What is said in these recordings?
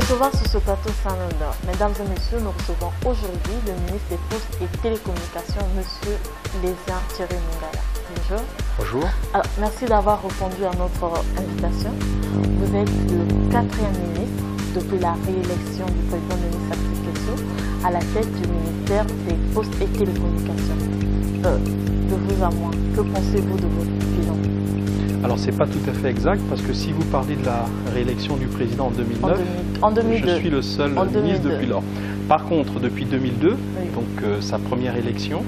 recevoir sur ce plateau, c'est un honneur. Mesdames et messieurs, nous recevons aujourd'hui le ministre des Postes et Télécommunications, monsieur Lézin Thierry Mungala. Bonjour. Bonjour. Alors, merci d'avoir répondu à notre invitation. Vous êtes le 4e ministre depuis la réélection du président Denis Sassou Nguesso à la tête du ministère des Postes et Télécommunications. De vous à moi, que pensez-vous de votre bilan? Alors, c'est pas tout à fait exact, parce que si vous parlez de la réélection du président en 2009, je suis le seul ministre depuis lors. Par contre, depuis 2002, oui, donc sa première élection,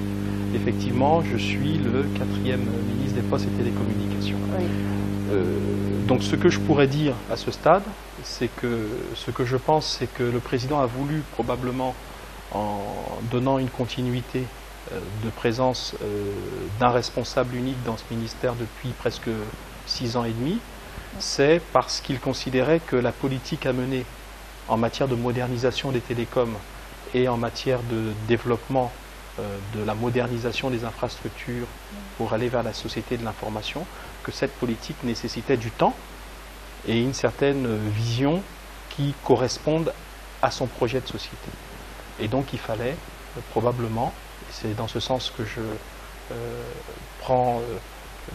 effectivement, je suis le 4e ministre des Postes et Télécommunications. Oui. Donc, ce que je pourrais dire à ce stade, c'est que ce que je pense, c'est que le président a voulu, probablement, en donnant une continuité de présence d'un responsable unique dans ce ministère depuis presque 6 ans et demi, c'est parce qu'il considérait que la politique à mener en matière de modernisation des télécoms et en matière de développement de la modernisation des infrastructures pour aller vers la société de l'information, que cette politique nécessitait du temps et une certaine vision qui corresponde à son projet de société. Et donc il fallait probablement, c'est dans ce sens que je prends,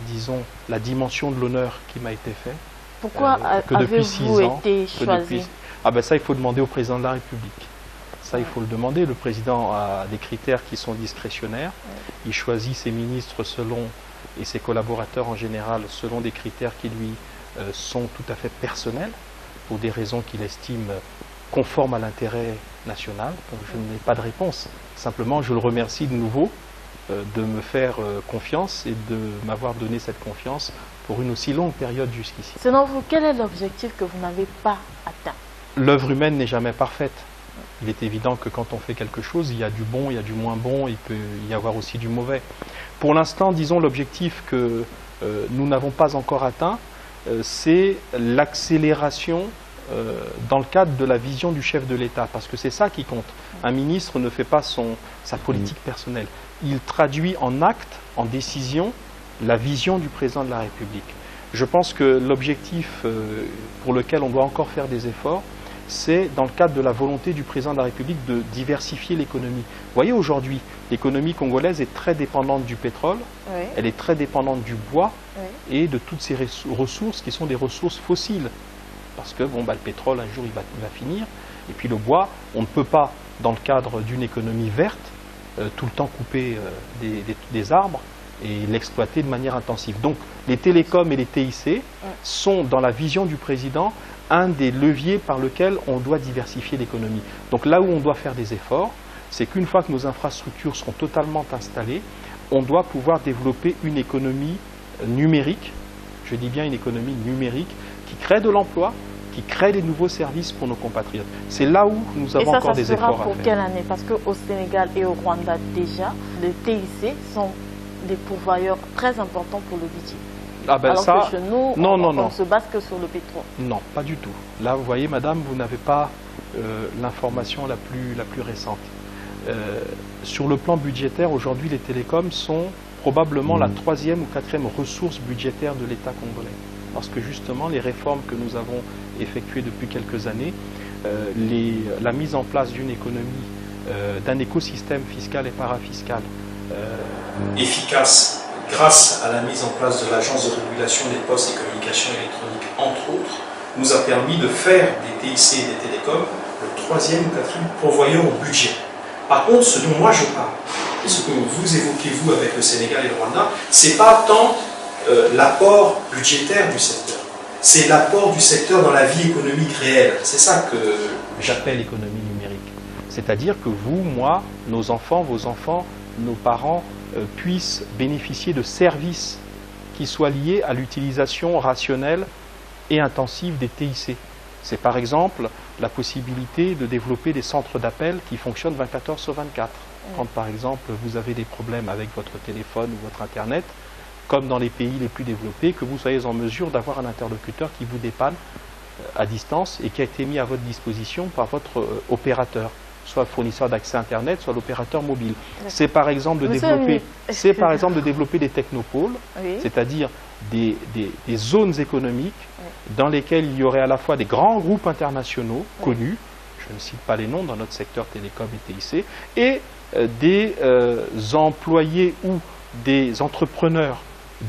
disons, la dimension de l'honneur qui m'a été fait. Pourquoi avez-vous été choisi? Ah ben ça, il faut demander au président de la République. Ça, il faut le demander. Le président a des critères qui sont discrétionnaires. Il choisit ses ministres selon, et ses collaborateurs en général, selon des critères qui lui sont tout à fait personnels, pour des raisons qu'il estime conformes à l'intérêt national. Donc je n'ai pas de réponse. Simplement, je le remercie de nouveau de me faire confiance et de m'avoir donné cette confiance pour une aussi longue période jusqu'ici. Selon vous, quel est l'objectif que vous n'avez pas atteint? L'œuvre humaine n'est jamais parfaite. Il est évident que quand on fait quelque chose, il y a du bon, il y a du moins bon, il peut y avoir aussi du mauvais. Pour l'instant, disons, l'objectif que nous n'avons pas encore atteint, c'est l'accélération dans le cadre de la vision du chef de l'État, parce que c'est ça qui compte. Un ministre ne fait pas sa politique personnelle. Il traduit en acte, en décision, la vision du président de la République. Je pense que l'objectif pour lequel on doit encore faire des efforts, c'est dans le cadre de la volonté du président de la République de diversifier l'économie. Vous voyez, aujourd'hui, l'économie congolaise est très dépendante du pétrole, oui, elle est très dépendante du bois, oui, et de toutes ces ressources qui sont des ressources fossiles. Parce que bon, le pétrole, un jour, il va finir. Et puis le bois, on ne peut pas, dans le cadre d'une économie verte, tout le temps couper des arbres et l'exploiter de manière intensive. Donc les télécoms et les TIC sont, dans la vision du président, un des leviers par lequel on doit diversifier l'économie. Donc là où on doit faire des efforts, c'est qu'une fois que nos infrastructures seront totalement installées, on doit pouvoir développer une économie numérique, je dis bien une économie numérique, qui crée de l'emploi, qui crée des nouveaux services pour nos compatriotes. C'est là où nous avons encore des efforts à faire. Et ça, ça sera pour quelle année? Parce qu'au Sénégal et au Rwanda, déjà, les TIC sont des pourvoyeurs très importants pour le budget. Ah ben alors ça, que chez nous, on se base que sur le pétrole. Non, pas du tout. Là, vous voyez, madame, vous n'avez pas l'information la plus récente. Sur le plan budgétaire, aujourd'hui, les télécoms sont probablement la 3e ou 4e ressource budgétaire de l'État congolais. Parce que justement, les réformes que nous avons effectuées depuis quelques années, la mise en place d'une économie, d'un écosystème fiscal et parafiscal efficace, grâce à la mise en place de l'Agence de régulation des postes et communications électroniques, entre autres, nous a permis de faire des TIC et des télécoms le 3e ou 4e pourvoyeur au budget. Par contre, ce dont moi je parle, et ce que vous évoquez, vous, avec le Sénégal et le Rwanda, c'est pas tant l'apport budgétaire du secteur, c'est l'apport du secteur dans la vie économique réelle. C'est ça que j'appelle économie numérique. C'est-à-dire que vous, moi, nos enfants, vos enfants, nos parents puissent bénéficier de services qui soient liés à l'utilisation rationnelle et intensive des TIC. C'est par exemple la possibilité de développer des centres d'appel qui fonctionnent 24 heures sur 24. Quand par exemple vous avez des problèmes avec votre téléphone ou votre Internet, comme dans les pays les plus développés, que vous soyez en mesure d'avoir un interlocuteur qui vous dépanne à distance et qui a été mis à votre disposition par votre opérateur, soit fournisseur d'accès Internet, soit l'opérateur mobile. C'est par exemple de développer des technopoles, oui, c'est-à-dire des zones économiques dans lesquels il y aurait à la fois des grands groupes internationaux connus, je ne cite pas les noms dans notre secteur télécom et TIC, et des employés ou des entrepreneurs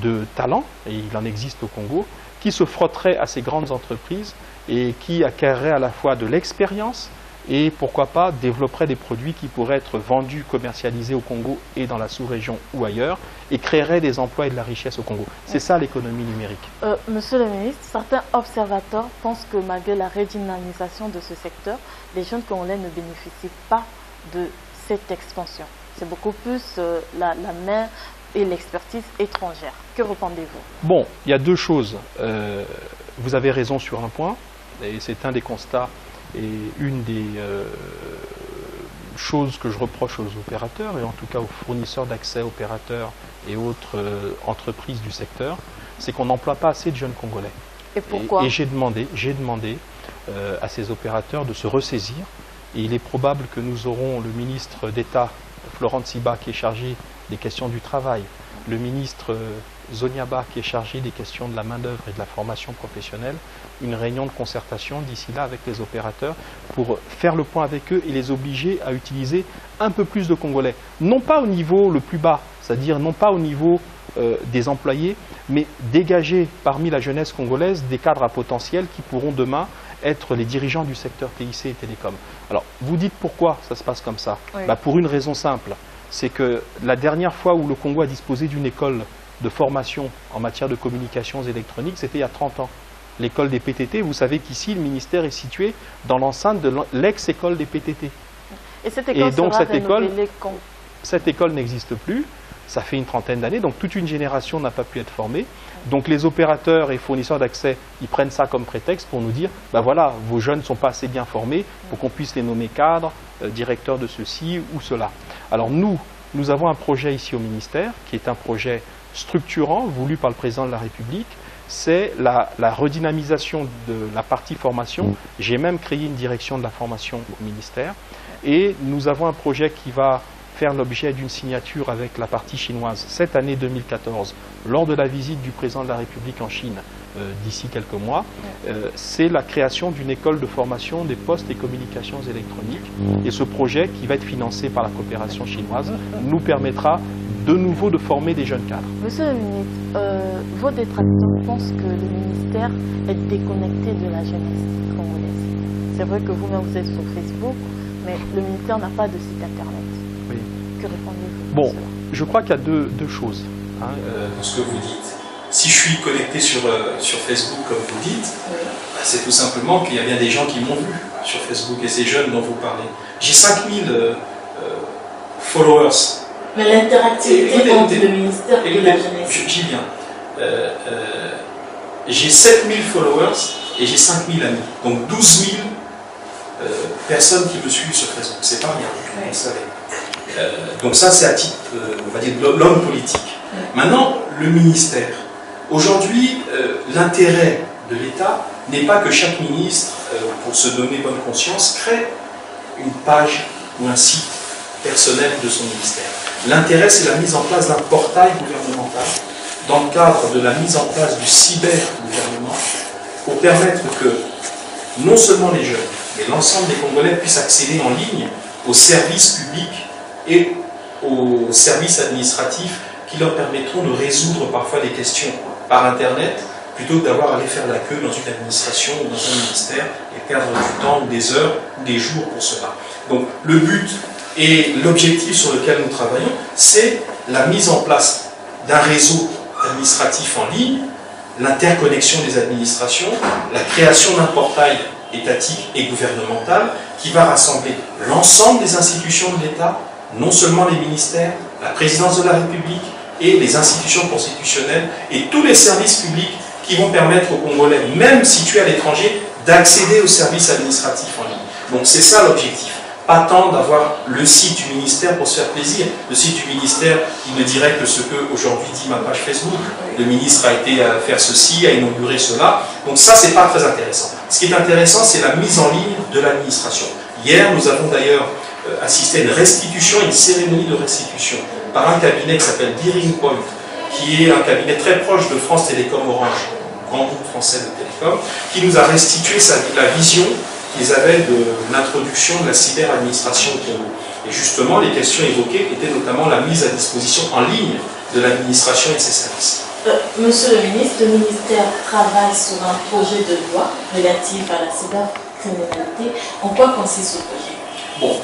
de talent, et il en existe au Congo, qui se frotteraient à ces grandes entreprises et qui acquéreraient à la fois de l'expérience et pourquoi pas développeraient des produits qui pourraient être vendus, commercialisés au Congo et dans la sous-région ou ailleurs et créeraient des emplois et de la richesse au Congo. C'est ça l'économie numérique. Monsieur le ministre, certains observateurs pensent que malgré la redynamisation de ce secteur, les jeunes Congolais ne bénéficient pas de cette expansion. C'est beaucoup plus la main et l'expertise étrangère. Que répondez-vous? Bon, il y a deux choses. Vous avez raison sur un point, et c'est un des constats et une des choses que je reproche aux opérateurs, et en tout cas aux fournisseurs d'accès, opérateurs et autres entreprises du secteur, c'est qu'on n'emploie pas assez de jeunes Congolais. Et pourquoi? Et j'ai demandé à ces opérateurs de se ressaisir, et il est probable que nous aurons le ministre d'État, Florent Tsiba, qui est chargé des questions du travail, le ministre Zoniaba, qui est chargé des questions de la main-d'œuvre et de la formation professionnelle, une réunion de concertation d'ici là avec les opérateurs pour faire le point avec eux et les obliger à utiliser un peu plus de Congolais. Non pas au niveau le plus bas, c'est-à-dire non pas au niveau des employés, mais dégager parmi la jeunesse congolaise des cadres à potentiel qui pourront demain être les dirigeants du secteur TIC et télécom. Alors, vous dites pourquoi ça se passe comme ça? Oui. Pour une raison simple, c'est que la dernière fois où le Congo a disposé d'une école de formation en matière de communications électroniques, c'était il y a 30 ans. L'école des PTT, vous savez qu'ici, le ministère est situé dans l'enceinte de l'ex-école des PTT. Et cette école sera renouvelée quand? Cette école n'existe plus, ça fait une trentaine d'années, donc toute une génération n'a pas pu être formée. Donc les opérateurs et fournisseurs d'accès, ils prennent ça comme prétexte pour nous dire, ben voilà, vos jeunes ne sont pas assez bien formés pour qu'on puisse les nommer cadres, directeurs de ceci ou cela. Alors nous avons un projet ici au ministère, qui est un projet structurant, voulu par le président de la République, c'est la redynamisation de la partie formation. J'ai même créé une direction de la formation au ministère, et nous avons un projet qui va faire l'objet d'une signature avec la partie chinoise cette année 2014, lors de la visite du président de la République en Chine d'ici quelques mois. C'est la création d'une école de formation des postes et communications électroniques. Et ce projet, qui va être financé par la coopération chinoise, nous permettra de nouveau de former des jeunes cadres. Monsieur le ministre, vos détracteurs pensent que le ministère est déconnecté de la jeunesse congolaise. C'est vrai que vous-même vous êtes sur Facebook, mais le ministère n'a pas de site internet. Oui. Que répondez-vous? Bon, je crois qu'il y a deux choses. Dans ce que vous dites. Si je suis connecté sur Facebook, comme vous dites, c'est tout simplement qu'il y a bien des gens qui m'ont vu sur Facebook, et ces jeunes dont vous parlez. J'ai 5000 followers. Mais l'interactivité entre le ministère et la jeunesse. J'y viens. J'ai 7000 followers et j'ai 5000 amis. Donc 12 000 personnes qui me suivent sur Facebook. C'est pas rien, vous savez. Donc ça, c'est à titre, on va dire, de l'homme politique. Maintenant, le ministère. Aujourd'hui, l'intérêt de l'État n'est pas que chaque ministre, pour se donner bonne conscience, crée une page ou un site personnel de son ministère. L'intérêt, c'est la mise en place d'un portail gouvernemental dans le cadre de la mise en place du cyber-gouvernement pour permettre que non seulement les jeunes, mais l'ensemble des Congolais puissent accéder en ligne aux services publics et aux services administratifs qui leur permettront de résoudre parfois des questions par Internet plutôt que d'avoir à aller faire la queue dans une administration ou dans un ministère et perdre du temps ou des heures ou des jours pour cela. Donc le but et l'objectif sur lequel nous travaillons, c'est la mise en place d'un réseau administratif en ligne, l'interconnexion des administrations, la création d'un portail étatique et gouvernemental qui va rassembler l'ensemble des institutions de l'État, non seulement les ministères, la présidence de la République et les institutions constitutionnelles et tous les services publics qui vont permettre aux Congolais, même situés à l'étranger, d'accéder aux services administratifs en ligne. Donc c'est ça l'objectif. Pas tant d'avoir le site du ministère pour se faire plaisir. Le site du ministère, il ne dirait que ce que aujourd'hui dit ma page Facebook. Le ministre a été à faire ceci, a inauguré cela. Donc ça, c'est pas très intéressant. Ce qui est intéressant, c'est la mise en ligne de l'administration. Hier, nous avons d'ailleurs assisté à une restitution, une cérémonie de restitution par un cabinet qui s'appelle Bearing Point, qui est un cabinet très proche de France Télécom Orange, grand groupe français. français de télécom, qui nous a restitué la vision qu'ils avaient de l'introduction de la cyberadministration au Congo. Et justement, les questions évoquées étaient notamment la mise à disposition en ligne de l'administration et de ses services. Monsieur le ministre, le ministère travaille sur un projet de loi relatif à la cybercriminalité. En quoi consiste ce projet? Bon,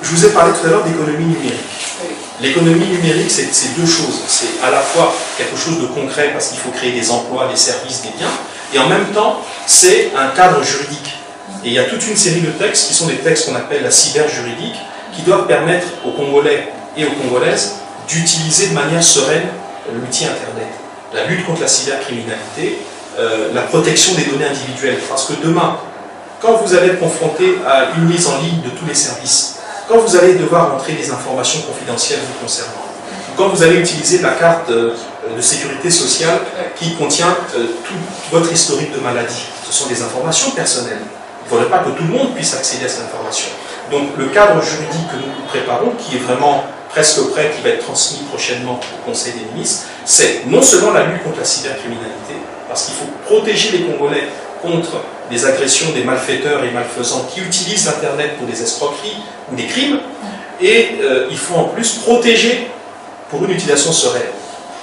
je vous ai parlé tout à l'heure d'économie numérique. Oui. L'économie numérique, c'est deux choses. C'est à la fois quelque chose de concret parce qu'il faut créer des emplois, des services, des biens, et en même temps, c'est un cadre juridique. Et il y a toute une série de textes qui sont des textes qu'on appelle la cyberjuridique, qui doivent permettre aux Congolais et aux Congolaises d'utiliser de manière sereine l'outil Internet. La lutte contre la cybercriminalité, la protection des données individuelles. Parce que demain, quand vous allez être confronté à une mise en ligne de tous les services, quand vous allez devoir entrer des informations confidentielles vous concernant, quand vous allez utiliser la carte de sécurité sociale qui contient tout votre historique de maladie, ce sont des informations personnelles. Il ne faudrait pas que tout le monde puisse accéder à cette information. Donc le cadre juridique que nous préparons, qui est vraiment presque prêt, qui va être transmis prochainement au Conseil des ministres, c'est non seulement la lutte contre la cybercriminalité, parce qu'il faut protéger les Congolais contre des agressions des malfaiteurs et malfaisants qui utilisent l'Internet pour des escroqueries ou des crimes, et il faut en plus protéger pour une utilisation sereine.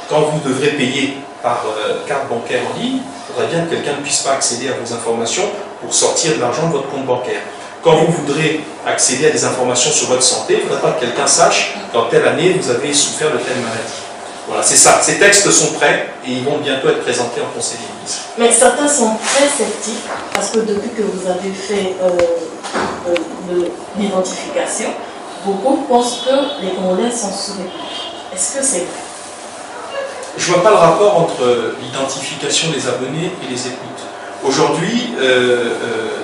Quand vous devrez payer par carte bancaire en ligne, il faudrait bien que quelqu'un ne puisse pas accéder à vos informations pour sortir de l'argent de votre compte bancaire. Quand vous voudrez accéder à des informations sur votre santé, il ne faudrait pas que quelqu'un sache qu'en telle année vous avez souffert de telle maladie. Voilà, c'est ça. Ces textes sont prêts et ils vont bientôt être présentés en Conseil des ministres. Mais certains sont très sceptiques parce que depuis que vous avez fait l'identification, beaucoup pensent que les Congolais sont sous-écoutés. Est-ce que c'est vrai? Je ne vois pas le rapport entre l'identification des abonnés et les écoutes. Aujourd'hui,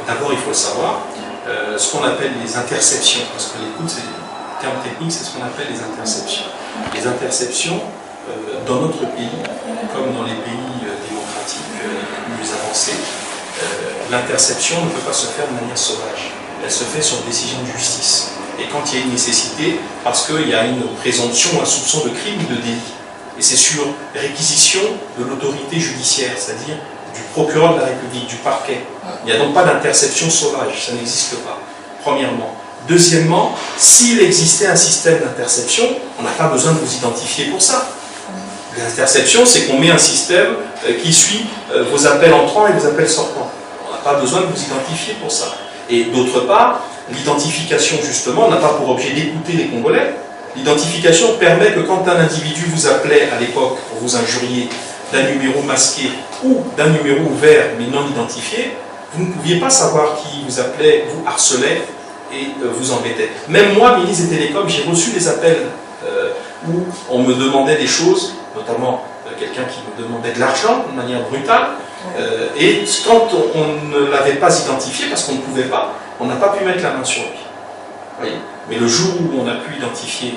d'abord il faut le savoir, ce qu'on appelle les interceptions, parce que l'écoute, c'est le terme technique, c'est ce qu'on appelle les interceptions. Les interceptions, dans notre pays, comme dans les pays démocratiques les plus avancés, l'interception ne peut pas se faire de manière sauvage. Elle se fait sur décision de justice. Et quand il y a une nécessité, parce qu'il y a une présomption, un soupçon de crime ou de délit. Et c'est sur réquisition de l'autorité judiciaire, c'est-à-dire du procureur de la République, du parquet. Il n'y a donc pas d'interception sauvage, ça n'existe pas, premièrement. Deuxièmement, s'il existait un système d'interception, on n'a pas besoin de vous identifier pour ça. L'interception, c'est qu'on met un système qui suit vos appels entrants et vos appels sortants. On n'a pas besoin de vous identifier pour ça. Et d'autre part, l'identification, justement, n'a pas pour objet d'écouter les Congolais. L'identification permet que quand un individu vous appelait à l'époque pour vous injurier d'un numéro masqué ou d'un numéro ouvert mais non identifié, vous ne pouviez pas savoir qui vous appelait, vous harcelait et vous embêtait. Même moi, ministre des Télécoms, j'ai reçu des appels où on me demandait des choses, notamment quelqu'un qui me demandait de l'argent de manière brutale, et quand on ne l'avait pas identifié, parce qu'on ne pouvait pas, on n'a pas pu mettre la main sur lui. Voyez. Mais le jour où on a pu identifier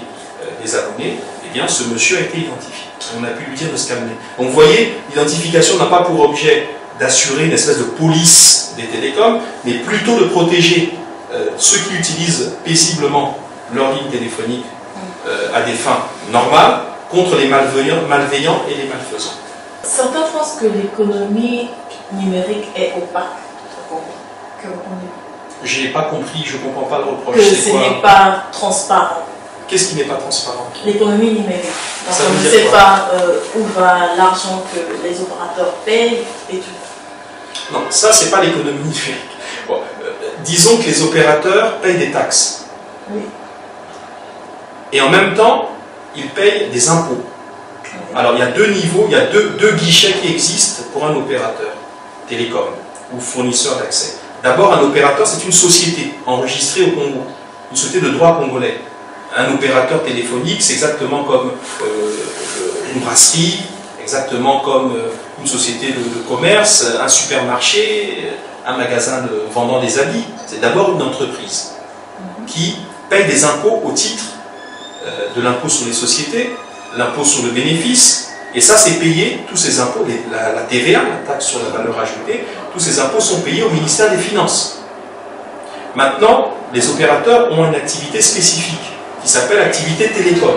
les abonnés, eh bien ce monsieur a été identifié. On a pu lui dire de se calmer. Donc vous voyez, l'identification n'a pas pour objet d'assurer une espèce de police des télécoms, mais plutôt de protéger ceux qui utilisent paisiblement leur ligne téléphonique à des fins normales contre les malveillants et les malfaisants. Certains pensent que l'économie numérique est opaque. Je n'ai pas compris, je ne comprends pas le reproche. Que ce n'est pas transparent. Qu'est-ce qui n'est pas transparent? L'économie numérique. Donc on ne sait pas où va l'argent que les opérateurs payent et tout. Non, ça c'est pas l'économie numérique. Bon, disons que les opérateurs payent des taxes. Oui. Et en même temps, ils payent des impôts. Oui. Alors il y a deux niveaux, il y a deux guichets qui existent pour un opérateur télécom ou fournisseur d'accès. D'abord, un opérateur, c'est une société enregistrée au Congo, une société de droit congolais. Un opérateur téléphonique, c'est exactement comme une brasserie, exactement comme une société de commerce, un supermarché, un magasin vendant des habits. C'est d'abord une entreprise qui paye des impôts au titre de l'impôt sur les sociétés, l'impôt sur le bénéfice, et ça c'est payé, tous ces impôts, la TVA, la taxe sur la valeur ajoutée, tous ces impôts sont payés au ministère des Finances. Maintenant, les opérateurs ont une activité spécifique qui s'appelle activité télécom.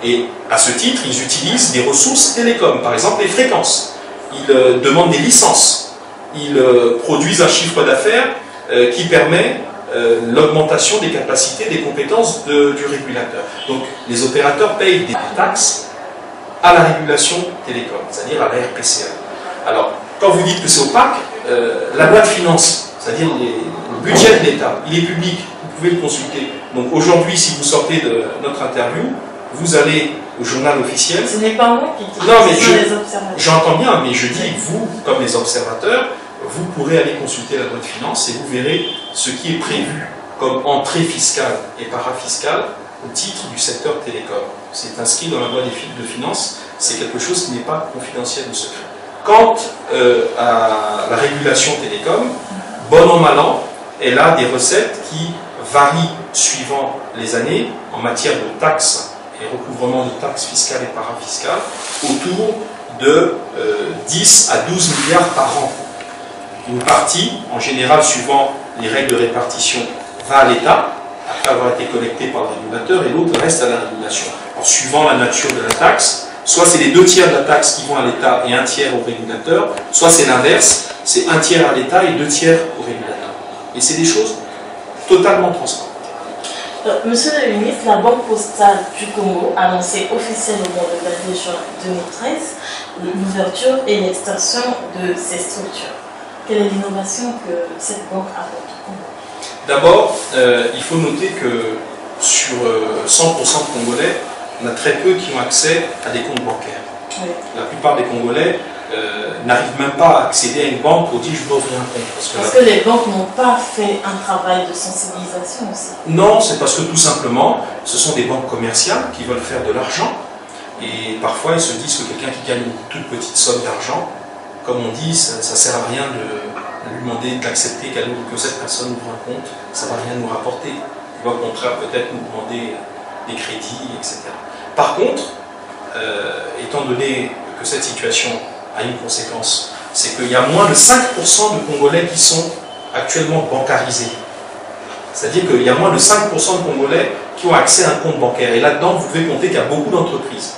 Et à ce titre, ils utilisent des ressources télécom, par exemple les fréquences. ils demandent des licences, ils produisent un chiffre d'affaires qui permet l'augmentation des capacités, des compétences du régulateur. Donc les opérateurs payent des taxes à la régulation télécom, c'est-à-dire à la RPCA. Alors, quand vous dites que c'est opaque, la loi de finances, c'est-à-dire le budget de l'État, il est public, vous pouvez le consulter. Donc aujourd'hui, si vous sortez de notre interview, vous allez au journal officiel. Ce n'est pas moi qui dis, non, mais les observateurs. J'entends bien, mais je dis, vous, comme les observateurs, vous pourrez aller consulter la loi de finances et vous verrez ce qui est prévu comme entrée fiscale et parafiscale au titre du secteur télécom. C'est inscrit dans la loi de finances, c'est quelque chose qui n'est pas confidentiel ou secret. Quant à la régulation télécom, bon an mal an, elle a des recettes qui varient suivant les années en matière de taxes et recouvrement de taxes fiscales et parafiscales autour de 10 à 12 milliards par an. Une partie, en général suivant les règles de répartition, va à l'État, après avoir été collectée par le régulateur, et l'autre reste à la régulation. Alors, suivant la nature de la taxe, soit c'est les 2 tiers de la taxe qui vont à l'État et 1 tiers au régulateur, soit c'est l'inverse, c'est 1 tiers à l'État et 2 tiers au régulateur. Et c'est des choses totalement transparentes. Monsieur le ministre, la Banque postale du Congo a annoncé officiellement le 22 juin 2013 l'ouverture et l'extension de ses structures. Quelle est l'innovation que cette banque apporte au Congo? D'abord, il faut noter que sur 100% de Congolais, on a très peu qui ont accès à des comptes bancaires. Oui. La plupart des Congolais n'arrivent même pas à accéder à une banque pour dire je veux ouvrir un compte. Parce que les banques n'ont pas fait un travail de sensibilisation aussi. Non, c'est parce que tout simplement, ce sont des banques commerciales qui veulent faire de l'argent. Et parfois, ils se disent que quelqu'un qui gagne une toute petite somme d'argent, comme on dit, ça ne sert à rien de lui demander d'accepter que cette personne ouvre un compte, ça ne va rien nous rapporter. Il va au contraire peut-être nous demander des crédits, etc. Par contre, étant donné que cette situation a une conséquence, c'est qu'il y a moins de 5% de Congolais qui sont actuellement bancarisés. C'est-à-dire qu'il y a moins de 5% de Congolais qui ont accès à un compte bancaire. Et là-dedans, vous pouvez compter qu'il y a beaucoup d'entreprises.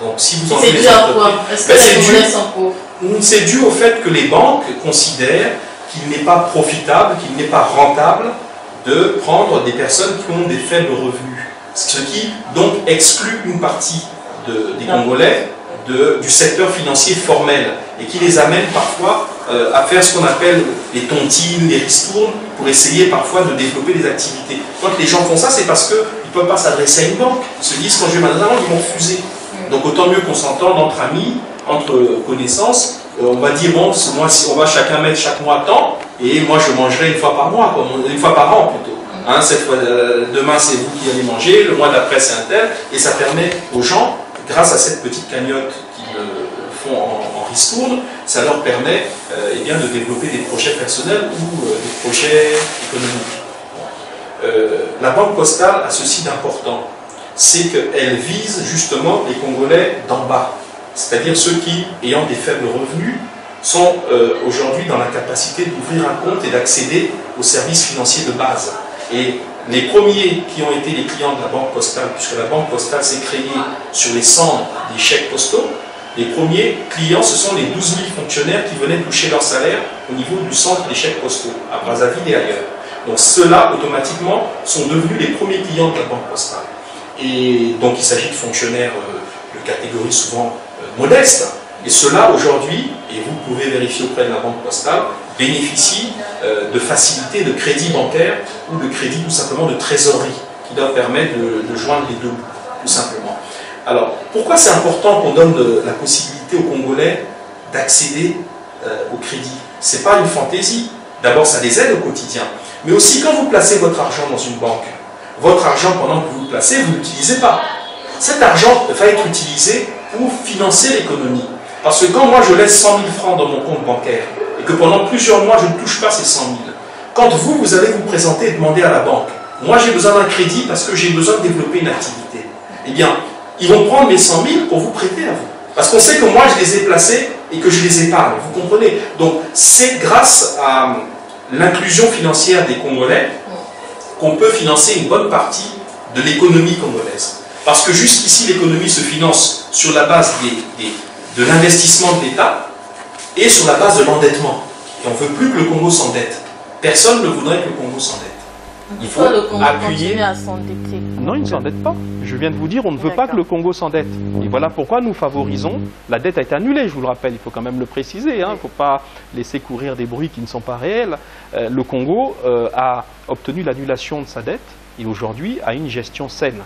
Donc si vous enlevez les entreprises, est-ce que les Congolais sont pauvres? C'est dû au fait que les banques considèrent qu'il n'est pas profitable, qu'il n'est pas rentable de prendre des personnes qui ont des faibles revenus. Ce qui donc exclut une partie des Congolais du secteur financier formel et qui les amène parfois à faire ce qu'on appelle les tontines, les ristournes, pour essayer parfois de développer des activités. Quand les gens font ça, c'est parce qu'ils ne peuvent pas s'adresser à une banque. Ils se disent quand je vais m'adresser à une banque, ils vont refuser. Donc autant mieux qu'on s'entende entre amis, entre connaissances, on va dire bon, ce mois-ci, on va chacun mettre chaque mois tant, et moi je mangerai une fois par mois, une fois par an plutôt. Hein, cette fois, demain c'est vous qui allez manger, le mois d'après c'est un tel, et ça permet aux gens, grâce à cette petite cagnotte qu'ils font en ristourne, ça leur permet eh bien, de développer des projets personnels ou des projets économiques. La Banque postale a ceci d'important, c'est qu'elle vise justement les Congolais d'en bas, c'est-à-dire ceux qui, ayant des faibles revenus, sont aujourd'hui dans la capacité d'ouvrir un compte et d'accéder aux services financiers de base. Et les premiers qui ont été les clients de la Banque postale, puisque la Banque postale s'est créée sur les cendres des chèques postaux, les premiers clients, ce sont les 12 000 fonctionnaires qui venaient toucher leur salaire au niveau du centre des chèques postaux, à Brazzaville et ailleurs. Donc ceux-là, automatiquement, sont devenus les premiers clients de la Banque postale. Et donc il s'agit de fonctionnaires de catégorie souvent modeste. Et ceux-là, aujourd'hui, et vous pouvez vérifier auprès de la Banque postale, bénéficient de facilités de crédit bancaire ou de crédit tout simplement de trésorerie, qui leur permet de joindre les deux bouts, tout simplement. Alors, pourquoi c'est important qu'on donne la possibilité aux Congolais d'accéder au crédit? Ce n'est pas une fantaisie. D'abord, ça les aide au quotidien. Mais aussi, quand vous placez votre argent dans une banque, votre argent, pendant que vous le placez, vous ne l'utilisez pas. Cet argent va être utilisé pour financer l'économie. Parce que quand moi je laisse 100 000 francs dans mon compte bancaire et que pendant plusieurs mois je ne touche pas ces 100 000, quand vous allez vous présenter et demander à la banque, moi j'ai besoin d'un crédit parce que j'ai besoin de développer une activité, eh bien, ils vont prendre mes 100 000 pour vous prêter à vous. Parce qu'on sait que moi je les ai placés et que je les épargne, vous comprenez? Donc c'est grâce à l'inclusion financière des Congolais qu'on peut financer une bonne partie de l'économie congolaise. Parce que jusqu'ici l'économie se finance sur la base de l'investissement de l'État, et sur la base de l'endettement. Et on ne veut plus que le Congo s'endette. Personne ne voudrait que le Congo s'endette. Il faut le Congo continuer à s'endetter. Non, il ne s'endette pas. Je viens de vous dire, on ne veut pas que le Congo s'endette. Et voilà pourquoi nous favorisons. La dette a été annulée, je vous le rappelle, il faut quand même le préciser. Il ne faut pas laisser courir des bruits qui ne sont pas réels. Le Congo a obtenu l'annulation de sa dette et aujourd'hui a une gestion saine.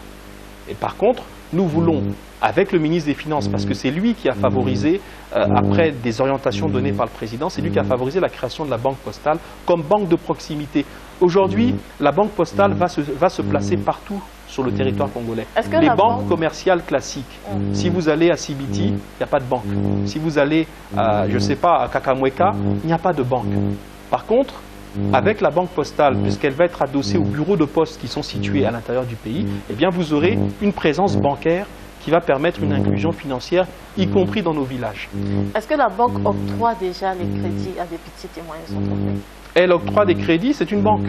Et par contre, nous voulons, avec le ministre des Finances, parce que c'est lui qui a favorisé, après des orientations données par le président, c'est lui qui a favorisé la création de la banque postale comme banque de proximité. Aujourd'hui, la banque postale va se placer partout sur le territoire congolais. Les banques commerciales classiques, si vous allez à Sibiti, il n'y a pas de banque. Si vous allez, je ne sais pas, à Kakamweka, il n'y a pas de banque. Par contre, avec la banque postale, puisqu'elle va être adossée aux bureaux de poste qui sont situés à l'intérieur du pays, eh bien vous aurez une présence bancaire qui va permettre une inclusion financière, y compris dans nos villages. Est-ce que la banque octroie déjà les crédits à des petites et moyennes entreprises? Elle octroie des crédits, c'est une banque.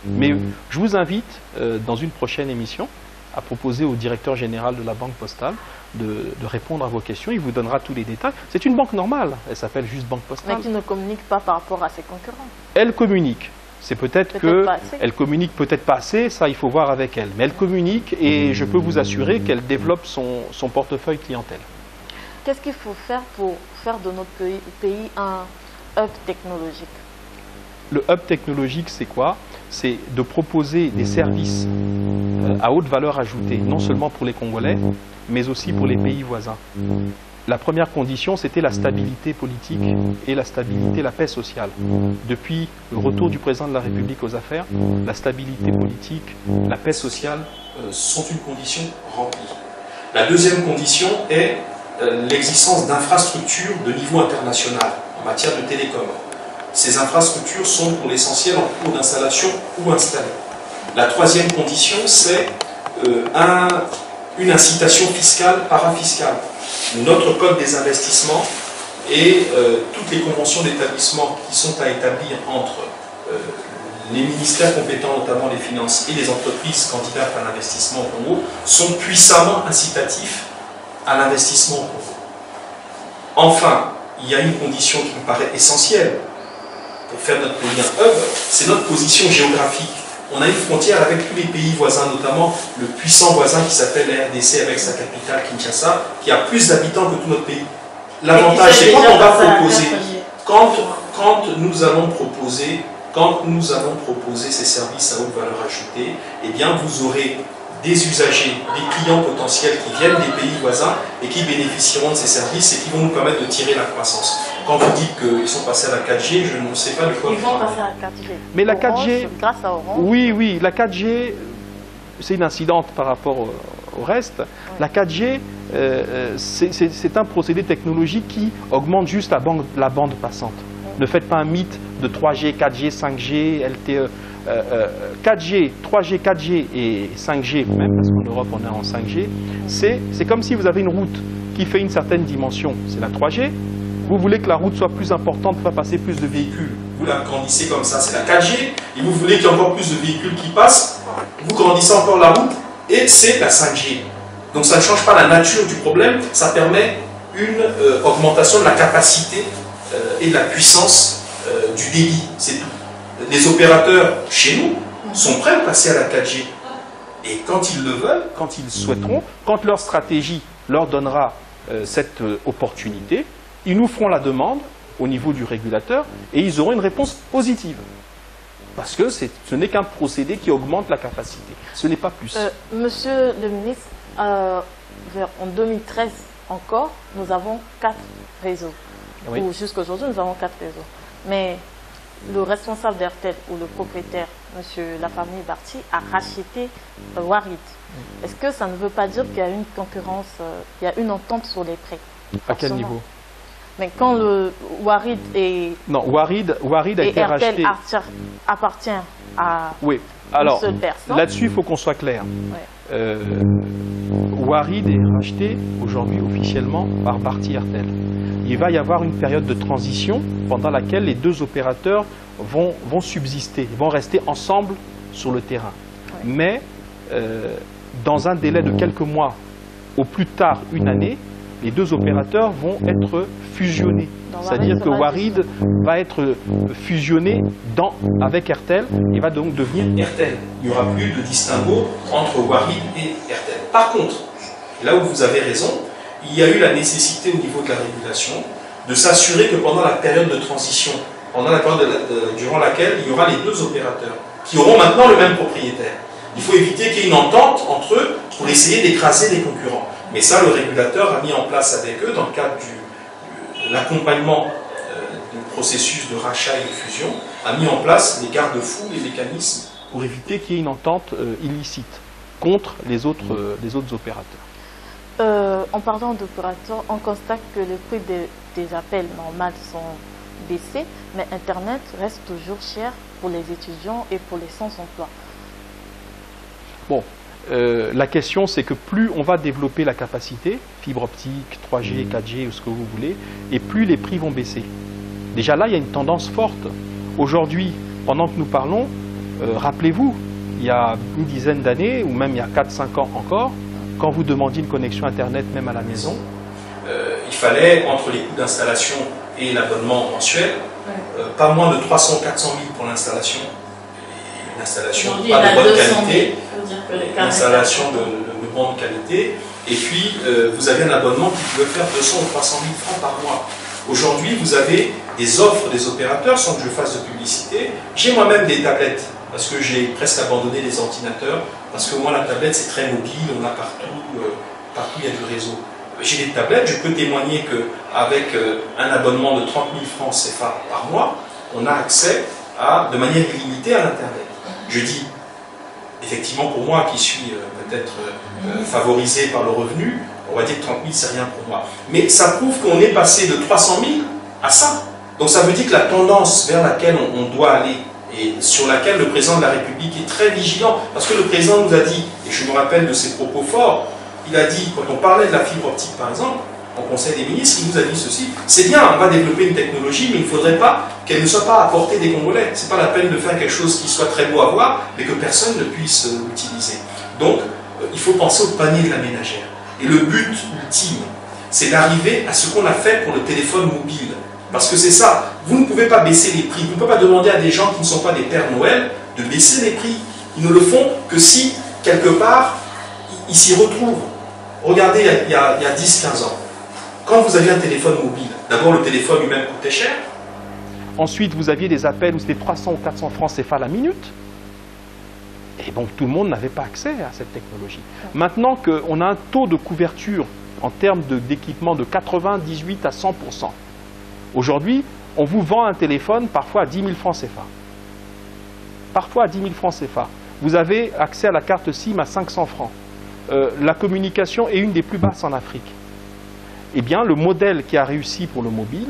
Mais je vous invite, dans une prochaine émission, à proposer au directeur général de la banque postale de répondre à vos questions. Il vous donnera tous les détails. C'est une banque normale, elle s'appelle juste banque postale. Mais qui ne communique pas par rapport à ses concurrents. Elle communique. C'est peut-être qu'elle communique peut-être pas assez, ça il faut voir avec elle. Mais elle communique et je peux vous assurer qu'elle développe son portefeuille clientèle. Qu'est-ce qu'il faut faire pour faire de notre pays un hub technologique? Le hub technologique, c'est quoi? C'est de proposer des services à haute valeur ajoutée, non seulement pour les Congolais, mais aussi pour les pays voisins. La première condition, c'était la stabilité politique et la stabilité, la paix sociale. Depuis le retour du président de la République aux affaires, la stabilité politique, la paix sociale sont une condition remplie. La deuxième condition est l'existence d'infrastructures de niveau international en matière de télécom. Ces infrastructures sont pour l'essentiel en cours d'installation ou installées. La troisième condition, c'est une incitation fiscale, parafiscale. Notre code des investissements et toutes les conventions d'établissement qui sont à établir entre les ministères compétents, notamment les finances, et les entreprises candidates à l'investissement au Congo, sont puissamment incitatifs à l'investissement au Congo. Enfin, il y a une condition qui me paraît essentielle pour faire notre pays un hub, c'est notre position géographique. On a une frontière avec tous les pays voisins, notamment le puissant voisin qui s'appelle la RDC avec sa capitale Kinshasa, qui a plus d'habitants que tout notre pays. L'avantage, c'est quand on va proposer, quand nous allons proposer ces services à haute valeur ajoutée, eh bien vous aurez des usagers, des clients potentiels qui viennent des pays voisins et qui bénéficieront de ces services et qui vont nous permettre de tirer la croissance. Quand vous dites qu'ils sont passés à la 4G, je ne sais pas de quoi ils vont passer à la 4G. Mais la 4G, grâce à Orange. Oui, la 4G, c'est une incidente par rapport au reste. Oui. La 4G, c'est un procédé technologique qui augmente juste la bande passante. Oui. Ne faites pas un mythe de 3G, 4G, 5G, LTE. 4G, 3G, 4G et 5G, même parce qu'en Europe on est en 5G, c'est comme si vous avez une route qui fait une certaine dimension, c'est la 3G. Vous voulez que la route soit plus importante pour faire passer plus de véhicules. Vous la grandissez comme ça, c'est la 4G. Et vous voulez qu'il y ait encore plus de véhicules qui passent, vous grandissez encore la route et c'est la 5G. Donc ça ne change pas la nature du problème, ça permet une augmentation de la capacité et de la puissance du débit, c'est tout. Les opérateurs chez nous sont prêts à passer à la 4G. Et quand ils le veulent, quand ils souhaiteront, quand leur stratégie leur donnera cette opportunité, ils nous feront la demande au niveau du régulateur et ils auront une réponse positive. Parce que ce n'est qu'un procédé qui augmente la capacité. Ce n'est pas plus. Monsieur le ministre, en 2013 encore, nous avons 4 réseaux. Oui. Ou jusqu'à aujourd'hui, nous avons 4 réseaux. Mais le responsable d'Airtel ou le propriétaire, M. Lafamie Barty, a racheté Warid. Est-ce que ça ne veut pas dire qu'il y a une concurrence, il y a une entente sur les prix? À quel niveau? Mais quand le Warid est... Non, Warid a été racheté... appartient à alors, une seule personne. Là-dessus, il faut qu'on soit clair. Oui. Warid est racheté aujourd'hui officiellement par Barty Airtel. Il va y avoir une période de transition pendant laquelle les deux opérateurs vont subsister, vont rester ensemble sur le terrain. Oui. Mais dans un délai de quelques mois, au plus tard une année, les deux opérateurs vont être fusionnés C'est-à-dire que Warid va être fusionné avec Airtel et va donc devenir Airtel. Il n'y aura plus de distinguo entre Warid et Airtel. Par contre, là où vous avez raison, il y a eu la nécessité au niveau de la régulation de s'assurer que pendant la période de transition, pendant la période durant laquelle il y aura les deux opérateurs, qui auront maintenant le même propriétaire. Il faut éviter qu'il y ait une entente entre eux pour essayer d'écraser les concurrents. Mais ça, le régulateur a mis en place avec eux, dans le cadre de l'accompagnement du processus de rachat et de fusion, a mis en place les garde-fous, les mécanismes. Pour éviter qu'il y ait une entente illicite contre les autres opérateurs. En parlant d'opérateurs, on constate que les prix des appels normaux sont baissés, mais Internet reste toujours cher pour les étudiants et pour les sans-emploi. Bon, la question c'est que plus on va développer la capacité, fibre optique, 3G, 4G ou ce que vous voulez, et plus les prix vont baisser. Déjà là, il y a une tendance forte. Aujourd'hui, pendant que nous parlons, rappelez-vous, il y a une dizaine d'années, ou même il y a 4-5 ans encore, quand vous demandiez une connexion Internet même à la maison, il fallait, entre les coûts d'installation et l'abonnement mensuel, pas moins de 300-400 000 pour l'installation. Une installation pas de bonne qualité, une installation de bonne qualité, et puis vous avez un abonnement qui pouvait faire 200 ou 300 000 francs par mois. Aujourd'hui, vous avez des offres des opérateurs, sans que je fasse de publicité. J'ai moi-même des tablettes, parce que j'ai presque abandonné les ordinateurs, parce que moi la tablette c'est très mobile, on a partout il y a du réseau. J'ai des tablettes, je peux témoigner qu'avec un abonnement de 30 000 francs CFA par mois, on a accès de manière illimitée à l'Internet. Je dis, effectivement pour moi qui suis peut-être favorisé par le revenu, on va dire que 30 000 c'est rien pour moi. Mais ça prouve qu'on est passé de 300 000 à ça. Donc ça veut dire que la tendance vers laquelle on doit aller, et sur laquelle le président de la République est très vigilant, parce que le président nous a dit, et je me rappelle de ses propos forts, il a dit, quand on parlait de la fibre optique par exemple, au Conseil des ministres, il nous a dit ceci, c'est bien, on va développer une technologie, mais il ne faudrait pas qu'elle ne soit pas à portée des Congolais. Ce n'est pas la peine de faire quelque chose qui soit très beau à voir, mais que personne ne puisse l'utiliser. Donc, il faut penser au panier de la ménagère. Et le but ultime, c'est d'arriver à ce qu'on a fait pour le téléphone mobile. Parce que c'est ça, vous ne pouvez pas baisser les prix, vous ne pouvez pas demander à des gens qui ne sont pas des Pères Noël de baisser les prix. Ils ne le font que si, quelque part, ils s'y retrouvent. Regardez, il y a 10-15 ans, quand vous aviez un téléphone mobile, d'abord le téléphone lui-même coûtait cher. Ensuite, vous aviez des appels où c'était 300 ou 400 francs CFA la minute. Et bon, tout le monde n'avait pas accès à cette technologie. Maintenant qu'on a un taux de couverture en termes d'équipement de 98 à 100%, aujourd'hui, on vous vend un téléphone parfois à 10 000 francs CFA. Parfois à 10 000 francs CFA. Vous avez accès à la carte SIM à 500 francs. La communication est une des plus basses en Afrique. Eh bien, le modèle qui a réussi pour le mobile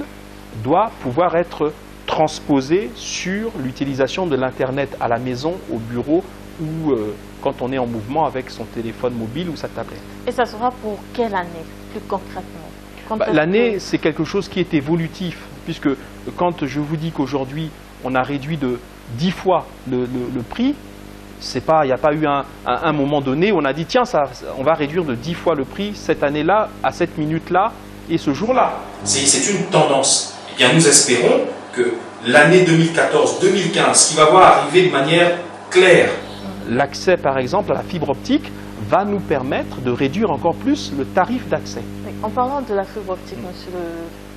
doit pouvoir être transposé sur l'utilisation de l'Internet à la maison, au bureau ou quand on est en mouvement avec son téléphone mobile ou sa tablette. Et ça sera pour quelle année, plus concrètement? L'année, c'est quelque chose qui est évolutif, puisque quand je vous dis qu'aujourd'hui, on a réduit de 10 fois le prix, il n'y a pas eu un moment donné où on a dit tiens, on va réduire de 10 fois le prix cette année-là, à cette minute-là et ce jour-là. C'est une tendance. Eh bien, nous espérons que l'année 2014-2015, qui va voir arriver de manière claire. L'accès, par exemple, à la fibre optique va nous permettre de réduire encore plus le tarif d'accès. En parlant de la fibre optique, monsieur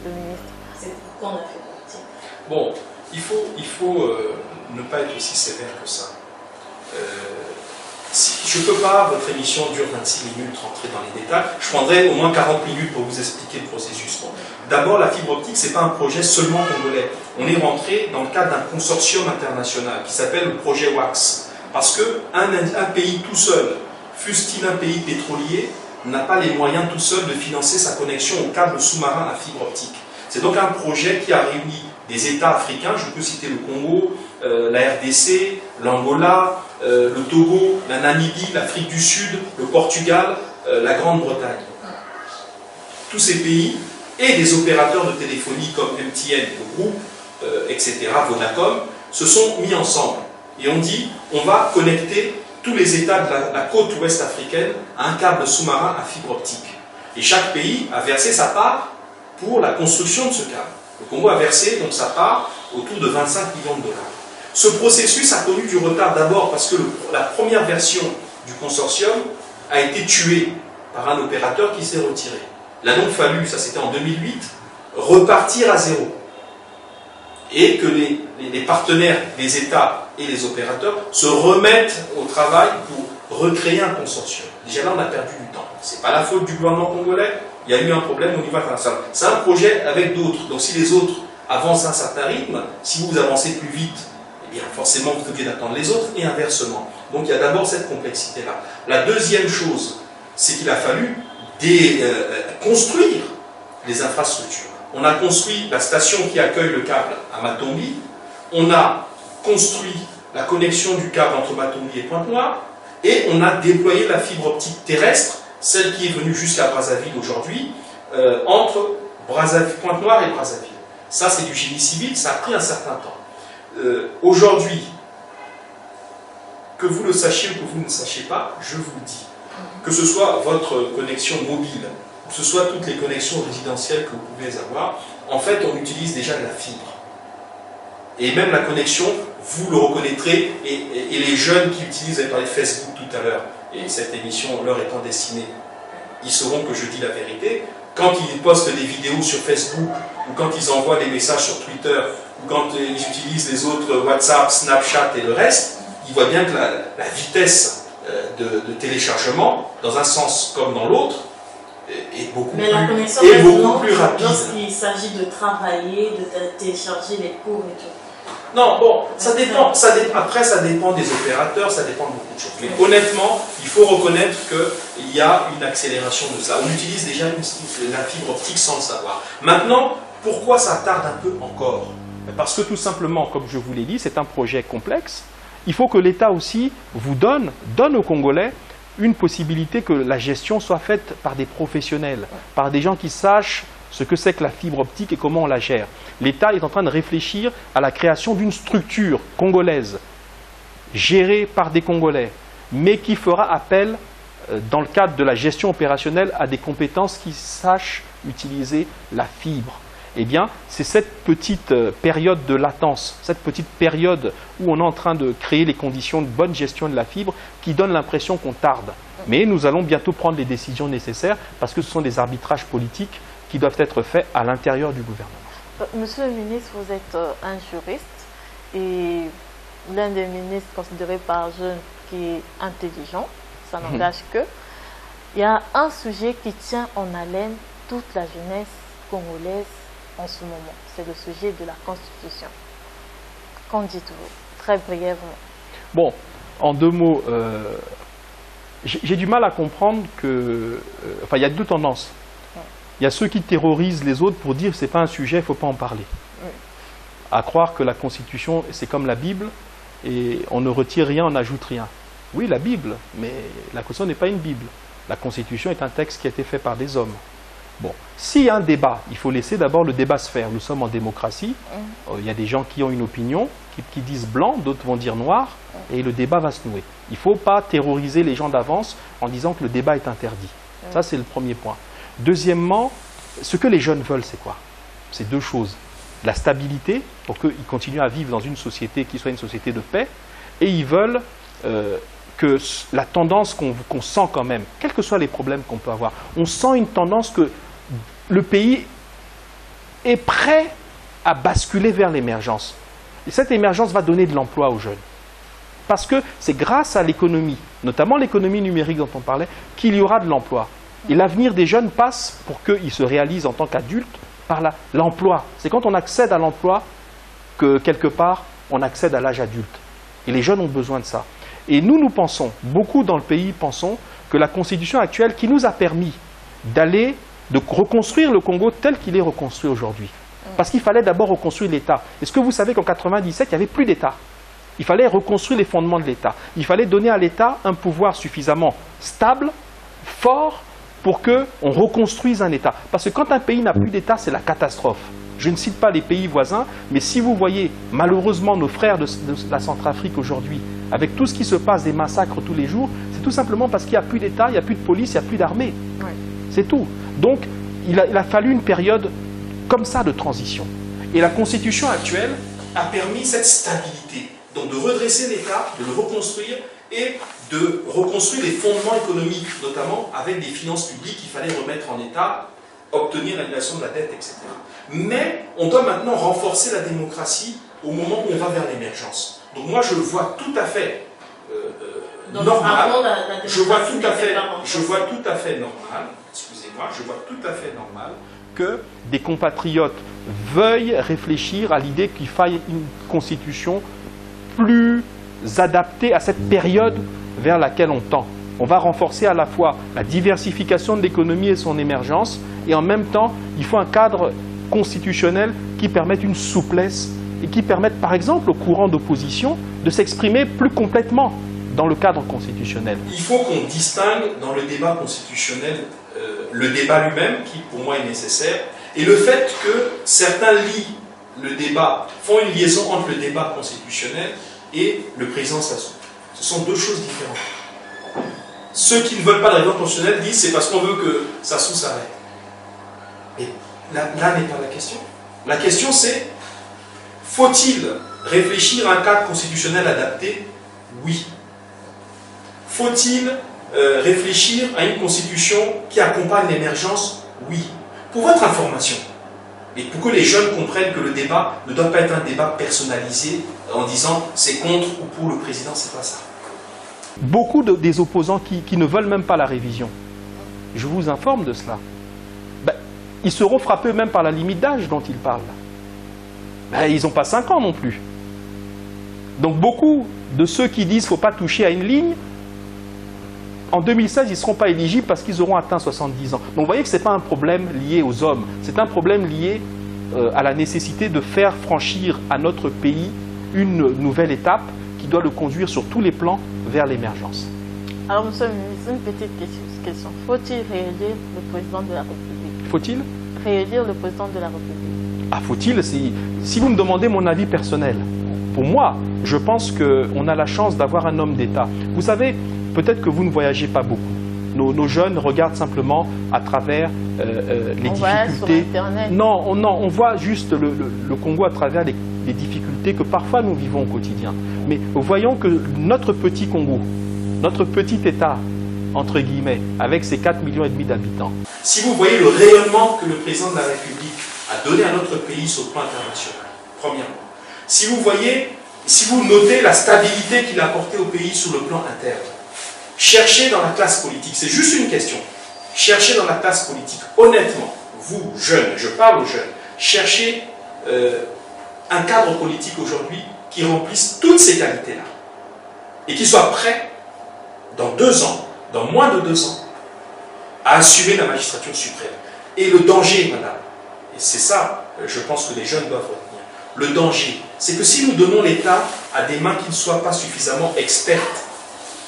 le ministre, c'est quand la fibre optique? Bon, il faut ne pas être aussi sévère que ça. Je ne peux pas, votre émission dure 26 minutes, rentrer dans les détails. Je prendrai au moins 40 minutes pour vous expliquer le processus. Bon. D'abord, la fibre optique, ce n'est pas un projet seulement congolais. On est rentré dans le cadre d'un consortium international qui s'appelle le projet WAX. Parce qu'un pays tout seul, fût-il un pays pétrolier, n'a pas les moyens tout seul de financer sa connexion au câble sous-marin à fibre optique. C'est donc un projet qui a réuni des États africains, je peux citer le Congo, la RDC, l'Angola, le Togo, la Namibie, l'Afrique du Sud, le Portugal, la Grande-Bretagne. Tous ces pays et des opérateurs de téléphonie comme MTN, le groupe, etc., Vodacom, se sont mis ensemble et ont dit on va connecter tous les États de la côte ouest africaine à un câble sous-marin à fibre optique. Et chaque pays a versé sa part pour la construction de ce câble. Le Congo a versé donc sa part autour de 25 millions de dollars. Ce processus a connu du retard d'abord parce que la première version du consortium a été tuée par un opérateur qui s'est retiré. Il a donc fallu, ça c'était en 2008, repartir à zéro. Et que les partenaires, les États et les opérateurs se remettent au travail pour recréer un consortium. Déjà là, on a perdu du temps. Ce n'est pas la faute du gouvernement congolais, il y a eu un problème au niveau international. C'est un projet avec d'autres. Donc si les autres avancent à un certain rythme, si vous avancez plus vite, eh bien forcément vous devez attendre les autres et inversement. Donc il y a d'abord cette complexité-là. La deuxième chose, c'est qu'il a fallu construire les infrastructures. On a construit la station qui accueille le câble à Matombi, on a construit la connexion du câble entre Matombi et Pointe-Noire, et on a déployé la fibre optique terrestre, celle qui est venue jusqu'à Brazzaville aujourd'hui, entre Pointe-Noire et Brazzaville. Ça, c'est du génie civil, ça a pris un certain temps. Aujourd'hui, que vous le sachiez ou que vous ne le sachiez pas, je vous le dis, que ce soit votre connexion mobile, que ce soit toutes les connexions résidentielles que vous pouvez avoir, en fait, on utilise déjà de la fibre. Et même la connexion, vous le reconnaîtrez, et les jeunes qui utilisent, vous avez parlé de Facebook tout à l'heure, et cette émission leur étant destinée, ils sauront que je dis la vérité. Quand ils postent des vidéos sur Facebook, ou quand ils envoient des messages sur Twitter, ou quand ils utilisent les autres WhatsApp, Snapchat et le reste, ils voient bien que la vitesse de téléchargement, dans un sens comme dans l'autre, est beaucoup plus rapide. Lorsqu'il s'agit de travailler, de télécharger les cours et tout. Non, bon, ça dépend. Après, ça dépend des opérateurs, ça dépend de beaucoup de choses. Mais honnêtement, il faut reconnaître qu'il y a une accélération de ça. On utilise déjà la fibre optique sans le savoir. Maintenant, pourquoi ça tarde un peu encore? Parce que tout simplement, comme je vous l'ai dit, c'est un projet complexe. Il faut que l'État aussi vous donne aux Congolais une possibilité que la gestion soit faite par des professionnels, par des gens qui sachent ce que c'est que la fibre optique et comment on la gère. L'État est en train de réfléchir à la création d'une structure congolaise, gérée par des Congolais, mais qui fera appel, dans le cadre de la gestion opérationnelle, à des compétences qui sachent utiliser la fibre. Eh bien, c'est cette petite période de latence, cette petite période où on est en train de créer les conditions de bonne gestion de la fibre qui donne l'impression qu'on tarde. Mais nous allons bientôt prendre les décisions nécessaires parce que ce sont des arbitrages politiques qui doivent être faits à l'intérieur du gouvernement. Monsieur le ministre, vous êtes un juriste et l'un des ministres considérés par jeunes qui est intelligent, ça n'engage que. Il y a un sujet qui tient en haleine toute la jeunesse congolaise en ce moment, c'est le sujet de la Constitution. Qu'en dites-vous, très brièvement? Bon, en deux mots, j'ai du mal à comprendre que... Enfin, il y a deux tendances. Il y a ceux qui terrorisent les autres pour dire que ce n'est pas un sujet, il ne faut pas en parler. À croire que la Constitution, c'est comme la Bible, et on ne retire rien, on n'ajoute rien. Oui, la Bible, mais la Constitution n'est pas une Bible. La Constitution est un texte qui a été fait par des hommes. Bon, s'il y a un débat, il faut laisser d'abord le débat se faire. Nous sommes en démocratie, il y a des gens qui ont une opinion, qui disent blanc, d'autres vont dire noir, et le débat va se nouer. Il ne faut pas terroriser les gens d'avance en disant que le débat est interdit. Ça, c'est le premier point. Deuxièmement, ce que les jeunes veulent, c'est quoi? C'est deux choses. La stabilité, pour qu'ils continuent à vivre dans une société qui soit une société de paix, et ils veulent que la tendance qu'on sent quand même, quels que soient les problèmes qu'on peut avoir, on sent une tendance que le pays est prêt à basculer vers l'émergence. Et cette émergence va donner de l'emploi aux jeunes. Parce que c'est grâce à l'économie, notamment l'économie numérique dont on parlait, qu'il y aura de l'emploi. Et l'avenir des jeunes passe pour qu'ils se réalisent en tant qu'adultes par l'emploi. C'est quand on accède à l'emploi que, quelque part, on accède à l'âge adulte. Et les jeunes ont besoin de ça. Et nous pensons, beaucoup dans le pays pensons, que la constitution actuelle qui nous a permis de reconstruire le Congo tel qu'il est reconstruit aujourd'hui. Parce qu'il fallait d'abord reconstruire l'État. Est-ce que vous savez qu'en 1997, il n'y avait plus d'État? Il fallait reconstruire les fondements de l'État. Il fallait donner à l'État un pouvoir suffisamment stable, fort, pour qu'on reconstruise un État. Parce que quand un pays n'a plus d'État, c'est la catastrophe. Je ne cite pas les pays voisins, mais si vous voyez malheureusement nos frères de la Centrafrique aujourd'hui, avec tout ce qui se passe, des massacres tous les jours, c'est tout simplement parce qu'il n'y a plus d'État, il n'y a plus de police, il n'y a plus d'armée. C'est tout. Donc il a fallu une période comme ça de transition. Et la constitution actuelle a permis cette stabilité. Donc de redresser l'État, de le reconstruire et de reconstruire les fondements économiques, notamment avec des finances publiques qu'il fallait remettre en état, obtenir l'annulation de la dette, etc. Mais on doit maintenant renforcer la démocratie au moment où on va vers l'émergence. Donc moi je le vois tout à fait normal. Je vois tout à fait normal, excusez-moi, je vois tout à fait normal que des compatriotes veuillent réfléchir à l'idée qu'il faille une constitution plus adaptée à cette période vers laquelle on tend. On va renforcer à la fois la diversification de l'économie et son émergence, et en même temps, il faut un cadre constitutionnel qui permette une souplesse et qui permette, par exemple, au courant d'opposition de s'exprimer plus complètement dans le cadre constitutionnel. Il faut qu'on distingue dans le débat constitutionnel le débat lui-même, qui pour moi est nécessaire, et le fait que certains lient le débat, font une liaison entre le débat constitutionnel et le président Sassou. Ce sont deux choses différentes. Ceux qui ne veulent pas de réforme constitutionnelle disent c'est parce qu'on veut que Sassou s'arrête. Et là n'est pas la question. La question c'est, faut-il réfléchir à un cadre constitutionnel adapté? Oui. Faut-il réfléchir à une constitution qui accompagne l'émergence? Oui. Pour votre information, et pour que les jeunes comprennent que le débat ne doit pas être un débat personnalisé en disant c'est contre ou pour le président, c'est pas ça. Beaucoup des opposants qui ne veulent même pas la révision, je vous informe de cela, ils seront frappés même par la limite d'âge dont ils parlent. Ils n'ont pas 5 ans non plus. Donc beaucoup de ceux qui disent qu'il ne faut pas toucher à une ligne, en 2016, ils ne seront pas éligibles parce qu'ils auront atteint 70 ans. Donc vous voyez que ce n'est pas un problème lié aux hommes, c'est un problème lié à la nécessité de faire franchir à notre pays une nouvelle étape qui doit le conduire sur tous les plans vers l'émergence. Alors, monsieur le ministre, une petite question. Faut-il réélire le président de la République? Faut-il réélire le président de la République? Ah, faut-il? Si vous me demandez mon avis personnel, pour moi, je pense qu'on a la chance d'avoir un homme d'État. Vous savez, peut-être que vous ne voyagez pas beaucoup. Nos jeunes regardent simplement à travers les difficultés. Sur Internet. Non, on voit juste le Congo à travers les difficultés que parfois nous vivons au quotidien. Mais voyons que notre petit Congo, notre petit État, entre guillemets, avec ses 4,5 millions d'habitants. Si vous voyez le rayonnement que le président de la République a donné à notre pays sur le plan international, premièrement. Si vous notez la stabilité qu'il a apportée au pays sur le plan interne, cherchez dans la classe politique, c'est juste une question, cherchez dans la classe politique, honnêtement, vous, jeunes, je parle aux jeunes, cherchez un cadre politique aujourd'hui qui remplisse toutes ces qualités-là et qui soit prêt, dans 2 ans, dans moins de 2 ans, à assumer la magistrature suprême. Et le danger, madame, et c'est ça, je pense que les jeunes doivent retenir, le danger, c'est que si nous donnons l'État à des mains qui ne soient pas suffisamment expertes,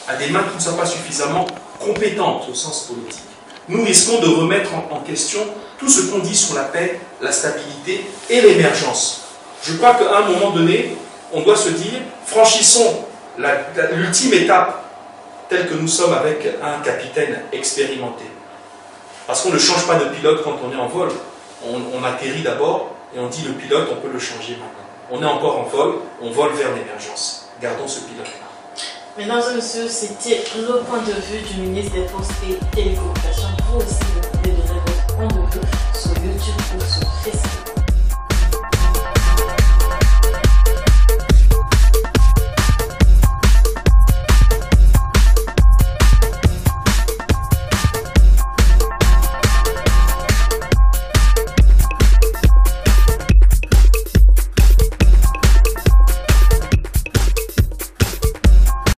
à des mains qui ne soient pas suffisamment compétentes au sens politique, nous risquons de remettre en question tout ce qu'on dit sur la paix, la stabilité et l'émergence. Je crois qu'à un moment donné, on doit se dire, franchissons l'ultime étape telle que nous sommes avec un capitaine expérimenté. Parce qu'on ne change pas de pilote quand on est en vol. On atterrit d'abord et on dit le pilote, on peut le changer maintenant. On est encore en vol, on vole vers l'émergence. Gardons ce pilote-là. Mesdames et messieurs, c'était le point de vue du ministre des Postes et Télécommunications.